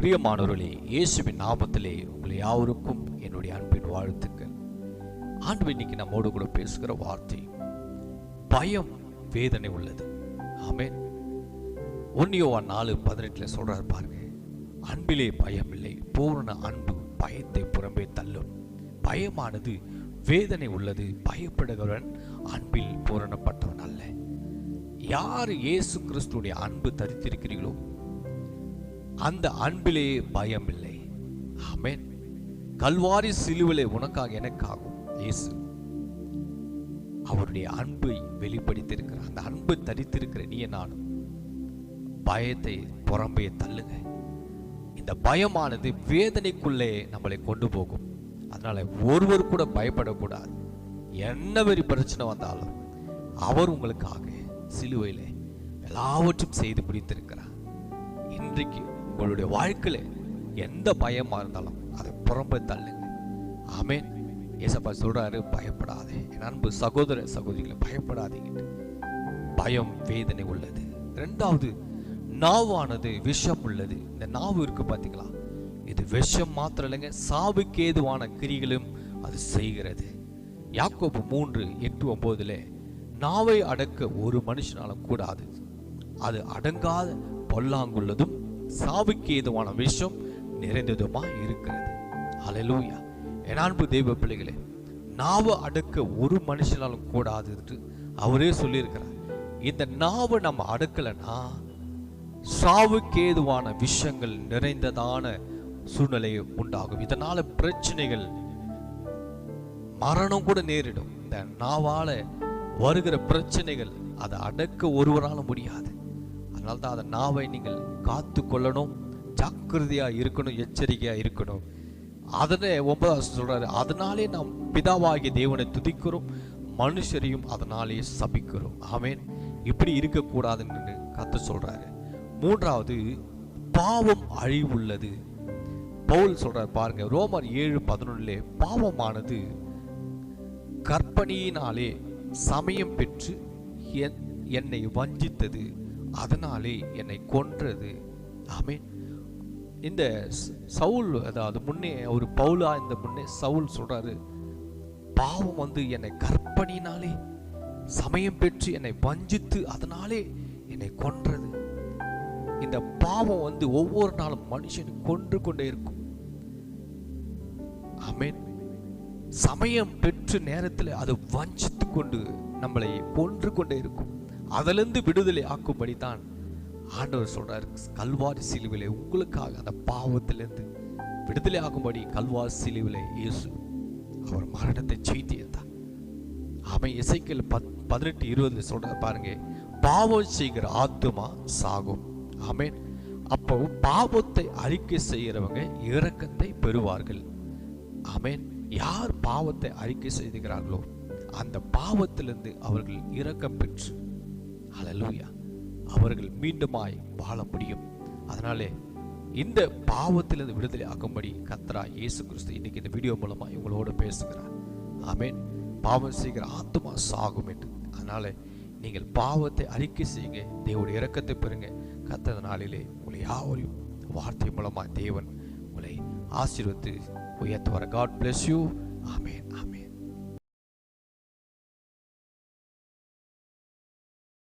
பிரியமானவர்களே, இயேசுவின் நாமத்திலே உங்களை யாவருக்கும் என்னுடைய அன்பின் வாழ்த்துக்கள். ஆண்டவர் இன்னைக்கு நம்மோடு கூட பேசுகிற வார்த்தை பயம் வேதனை உள்ளது. ஆமென். 1 யோவான் 4:18 சொல்றாரு பாருங்க, அன்பிலே பயம் இல்லை, பூரண அன்பு பயத்தை புறம்பே தள்ளும். பயமானது வேதனை உள்ளது, பயப்படுகிறவன் அன்பில் பூரணப்பட்டவன் அல்ல. யார் இயேசு கிறிஸ்துடைய அன்பு தரித்திருக்கிறீர்களோ அந்த அன்பிலே பயம் இல்லை. ஆமென். கல்வாரி சிலுவிலே உனக்காக எனக்காகும் இயேசு அவருடைய அன்பை வெளிப்படுத்தியிருக்கிற அந்த அன்பு தரித்திருக்கிற நீ நானும் பயத்தை புறம்பே தள்ளுங்க. இந்த பயமானது வேதனைக்குள்ளே நம்மளை கொண்டு போகும். அதனால ஒருவர் கூட பயப்படக்கூடாது. என்ன வெறி பிரச்சனை வந்தாலும் அவர் உங்களுக்காக சிலுவையிலே எல்லாவற்றும் செய்து முடித்திருக்கிறார். இன்றைக்கு உங்களுடைய வாழ்க்கையில எந்த பயமா இருந்தாலும் அதை புறம்பே தள்ளுங்க. ஆமென். ஏசப்பா சொல்றாரு, பயப்படாதே என் அன்பு சகோதர சகோதரிகளை, பயப்படாதீங்க. பயம் வேதனை உள்ளது. இரண்டாவது, நாவானது விஷம் உள்ளது. இந்த நாவு இருக்கு பாத்தீங்களா, இது விஷம் மாத்திரம் இல்லைங்க, சாவுக்கு ஏதுவான கிரிகளும் அது செய்கிறது. யாக்கோபு 3:8-9 நாவை அடக்க ஒரு மனுஷனாலும் கூடாது, அது அடங்காத பொல்லாங்குள்ளதும் சாவுக்கு ஏதுவான விஷம் நிறைந்ததுமா இருக்கிறது. ஹல்லேலூயா. என் அன்பு தெய்வ பிள்ளைகளே, நாவை அடக்க ஒரு மனுஷனாலும் கூடாது என்று அவரே சொல்லியிருக்கிறார். இந்த நாவை நம்ம அடக்கலைன்னா சாவுக்கு ஏதுவான விஷயங்கள் நிறைந்ததான சூழ்நிலை உண்டாகும். இதனால பிரச்சனைகள், மரணம் கூட நேரிடும். இந்த நாவால வருகிற பிரச்சனைகள் அதை அடக்க ஒருவரால முடியாது. அதனால்தான் அந்த நாவை நீங்கள் காத்து கொள்ளணும், ஜாக்கிரதையா இருக்கணும், எச்சரிக்கையா இருக்கணும். அதனை 9 சொல்றாரு, அதனாலே நாம் பிதாவாகிய தேவனை துதிக்கிறோம், மனுஷரையும் அதனாலே சபிக்கிறோம். ஆமென். இப்படி இருக்கக்கூடாதுன்னு கர்த்தர் சொல்றாரு. மூன்றாவது, பாவம் அழிவுள்ளது. பவுல் சொல்றாரு பாருங்க, ரோமர் 7:11 பாவமானது கற்பனையினாலே சமயம் பெற்று என்னை வஞ்சித்தது, அதனாலே என்னை கொன்றது. ஆமென். இந்த சவுல், அதாவது முன்னே ஒரு பவுலா இந்த முன்னே சவுல் சொல்றாரு, பாவம் என்னை கற்பனையினாலே சமயம் பெற்று என்னை வஞ்சித்து அதனாலே என்னை கொன்றது. இந்த பாவம் ஒவ்வொரு நாளும் மனுஷனை கொன்று கொண்டே இருக்கும். ஆமென். சமயம் பெற்று நேரத்தில் அது வஞ்சித்து கொண்டு நம்மளை கொன்று கொண்டே இருக்கும். அதிலிருந்து விடுதலை ஆக்கும்படி தான் ஆண்டவர் சொல்றார், கல்வாரி சிலுவிலே உங்களுக்காக அந்த பாவத்திலிருந்து விடுதலை ஆகும்படி கல்வாரி சிலுவிலே இயேசு அவர் மரணத்தை ஜெயித்தார். அவன் எசேக்கியேல் 18:20 சொல்ற பாருங்க, பாவம் செய்கிற ஆத்துமா சாகும். ஆமென். அப்போ பாவத்தை அறிக்கை செய்கிறவங்க இரக்கத்தை பெறுவார்கள். ஆமென். யார் பாவத்தை அறிக்கை செய்கிறார்களோ அந்த பாவத்திலிருந்து அவர்கள் இரக்கம் பெற்று, ஹல்லேலூயா, அவர்கள் மீண்டுமாய் வாழ முடியும். அதனாலே இந்த பாவத்திலிருந்து விடுதலை ஆகும்படி கர்த்தராகிய இயேசு கிறிஸ்து இன்னைக்கு இந்த வீடியோ மூலமா உங்களோட பேசுகிறார். ஆமென். பாவம் செய்கிற ஆத்துமா சாகும் என்று. அதனால நீங்கள் பாவத்தை அறிக்கை செய்யுங்க, தேவனுடைய இரக்கத்தை பெறுங்க. கர்த்தர் நாளிலே உங்களை யாவரையும் வார்த்தை மூலமா தேவன் உங்களை ஆசீர்வதித்து உயர்த்துவார். God bless you. Amen. Amen.